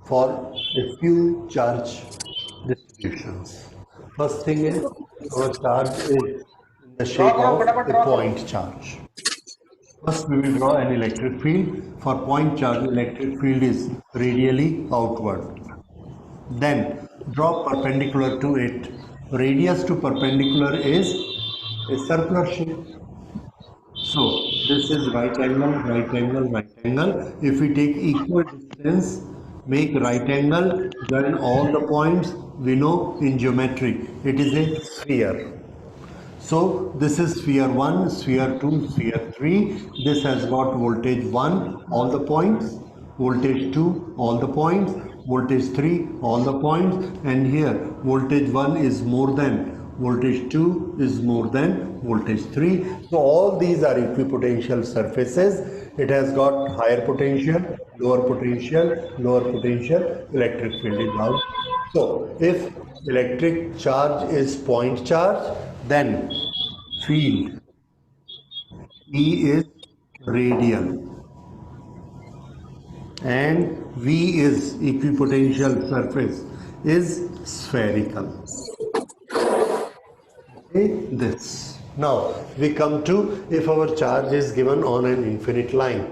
for a few charge distributions. First thing is our charge is in the shape of a point charge. First we will draw an electric field. For point charge, electric field is radially outward. Then draw perpendicular to it. Radius to perpendicular is a circular shape. So this is right angle, right angle, right angle. If we take equal distance, make right angle, join all the points, we know in geometry it is a sphere. So this is sphere 1, sphere 2, sphere 3. This has got voltage 1, all the points, voltage 2, all the points, voltage 3, all the points, and here voltage 1 is more than voltage 2 is more than voltage 3. So all these are equipotential surfaces. It has got higher potential, lower potential, electric field is out. So if electric charge is point charge, then field E is radial and V is equipotential surface is spherical. Okay, this. Now we come to, if our charge is given on an infinite line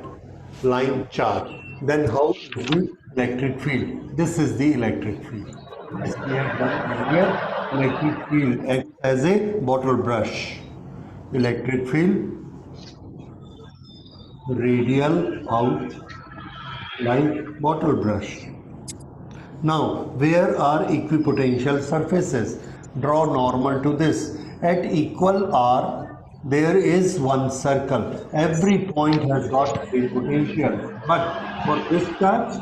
charge, then how is the electric field? This is the electric field. As we have done earlier, electric field acts as a bottle brush. Electric field radial out like bottle brush. Now, where are equipotential surfaces? Draw normal to this. At equal R, there is one circle. Every point has got same potential. But for this charge,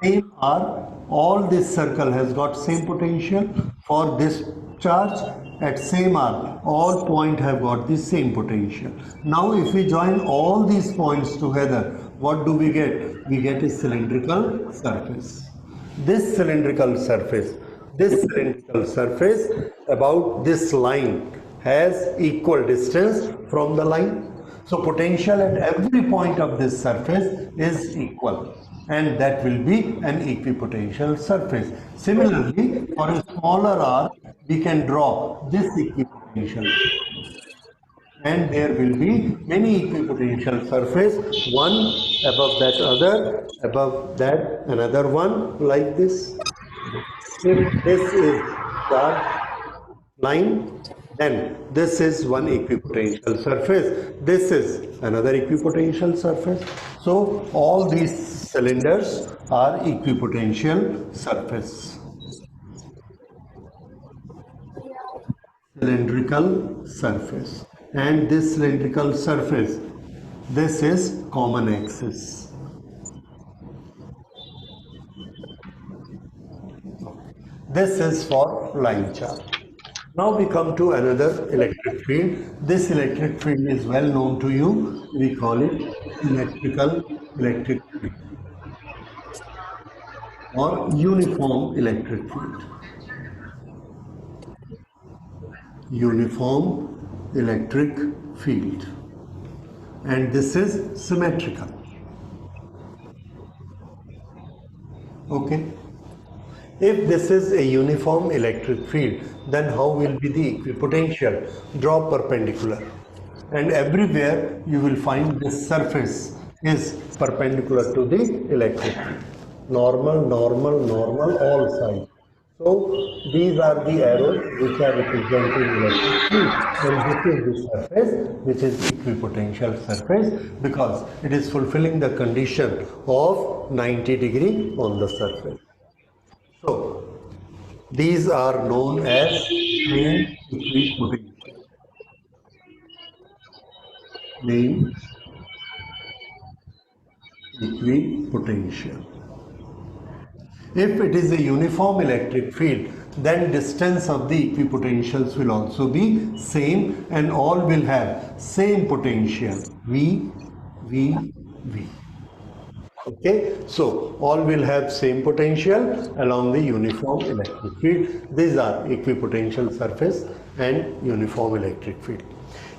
same R, all this circle has got same potential. For this charge, at same R, all points have got the same potential. Now, if we join all these points together, what do we get? We get a cylindrical surface. This cylindrical surface about this line has equal distance from the line. So potential at every point of this surface is equal, and that will be an equipotential surface. Similarly, for a smaller r, we can draw this equipotential, and there will be many equipotential surface, one above that other, above that another one, like this. If this is charge line, then this is one equipotential surface, this is another equipotential surface. So all these cylinders are equipotential surface. Cylindrical surface, and this cylindrical surface, this is common axis. This is for line charge. Now we come to another electric field. This electric field is well known to you. We call it electric field or uniform electric field. Uniform electric field, and this is symmetrical. Okay. If this is a uniform electric field, then how will be the equipotential? Draw perpendicular, and everywhere you will find this surface is perpendicular to the electric field. Normal, normal, normal, all sides. So these are the arrows which are representing electric field, and this is the surface which is equipotential surface, because it is fulfilling the condition of 90 degree on the surface. So these are known as plane equipotential. Plane equipotential. If it is a uniform electric field, then distance of the equipotentials will also be same, and all will have same potential V, V, V. Okay, so all will have same potential along the uniform electric field. These are equipotential surface and uniform electric field.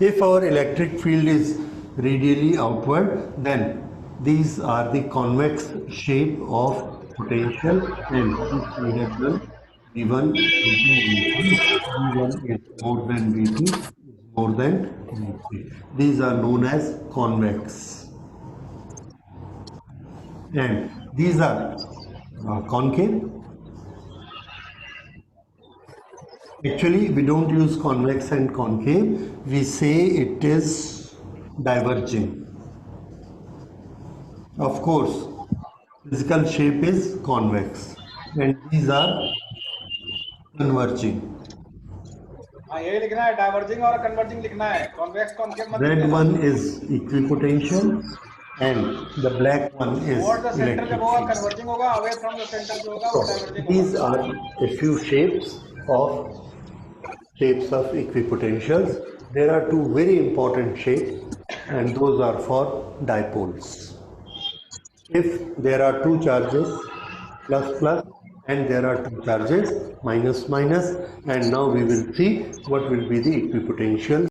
If our electric field is radially outward, then these are the convex shape of potential, and this direction V1 V1 is more than V2 is more than V3. These are known as convex, and these are concave. Actually, we don't use convex and concave. We say it is diverging. Of course, physical shape is convex, and these are converging. हाँ यही लिखना है, diverging और converging लिखना है, convex concave मत Red लिखना। one is equipotential, and the black one is Towards the center electric जब होगा field. कन्वर्जिंग होगा, अवे फ्रॉम द सेंटर जो होगा वो So डाइवर्जिंग these होगा। are a few shapes of equipotentials. There are two very important shapes, and those are for dipoles. If there are two charges, plus plus, and there are two charges, minus minus, and now we will see what will be the equipotential